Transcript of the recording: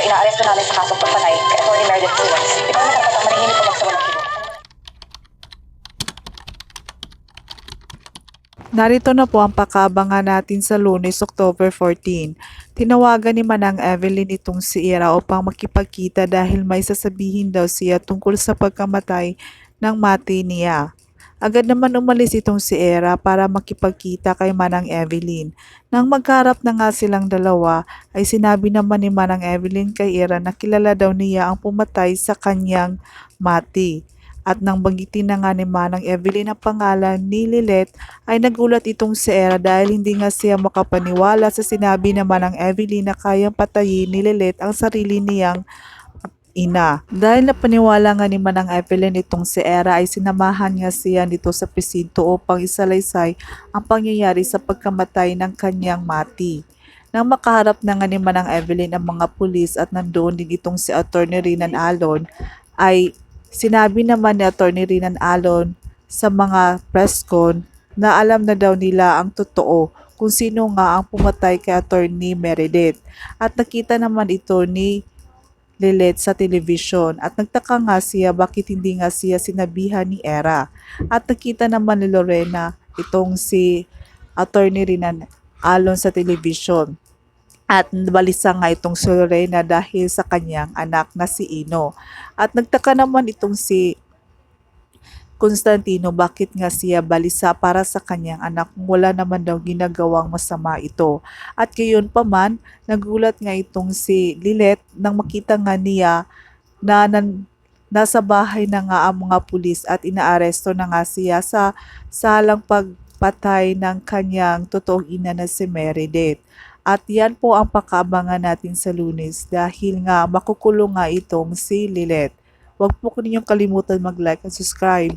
inaaresto namin sa kasong pagpatay kay Atty. Meredith Owens. Ikaw na dapat ang manahimik o magsawalang kibo. Narito na po ang pakaabangan natin sa Lunes, October 14. Tinawagan ni Manang Evelyn itong si Ira upang makipagkita dahil may sasabihin daw siya tungkol sa pagkamatay ng mati niya. Agad naman umalis itong si Ira para makipagkita kay Manang Evelyn. Nang magkaharap na nga silang dalawa, ay sinabi naman ni Manang Evelyn kay Ira na kilala daw niya ang pumatay sa kanyang mati. At nang banggitin na nga ni Manang Evelyn ang pangalan ni Lilet, ay nagulat itong si Ira dahil hindi nga siya makapaniwala sa sinabi naman ng Evelyn na kayang patayin ni Lilet ang sarili niyang ina. Dahil napaniwala nga ni Manang Evelyn itong si Ira ay sinamahan nga siya dito sa presinto upang isalaysay ang pangyayari sa pagkamatay ng kanyang mati. Nang makaharap na nga ni Manang Evelyn ang mga pulis at nandoon din itong si Atty. Rinan Alon, ay sinabi naman ni Atty. Rinan Alon sa mga press con na alam na daw nila ang totoo kung sino nga ang pumatay kay Atty. Meredith. At nakita naman ito ni Lilet sa television at nagtaka nga siya bakit hindi nga siya sinabihan ni Ira. At nakita naman ni Lorena itong si Atty. Rinan Alon sa television. At balisa nga itong si Lorena dahil sa kanyang anak na si Ino. At nagtaka naman itong si Constantino bakit nga siya balisa para sa kanyang anak kung wala naman daw ginagawang masama ito. At gayon pa man, nagulat nga itong si Lilet nang makita nga niya na nasa bahay na nga ang mga pulis at inaaresto na nga siya sa salang pagpatay ng kanyang totoong ina na si Meredith. At yan po ang pakaabangan natin sa Lunes dahil nga makukulong nga itong si Lilet. Huwag po ninyong kalimutan mag-like at subscribe.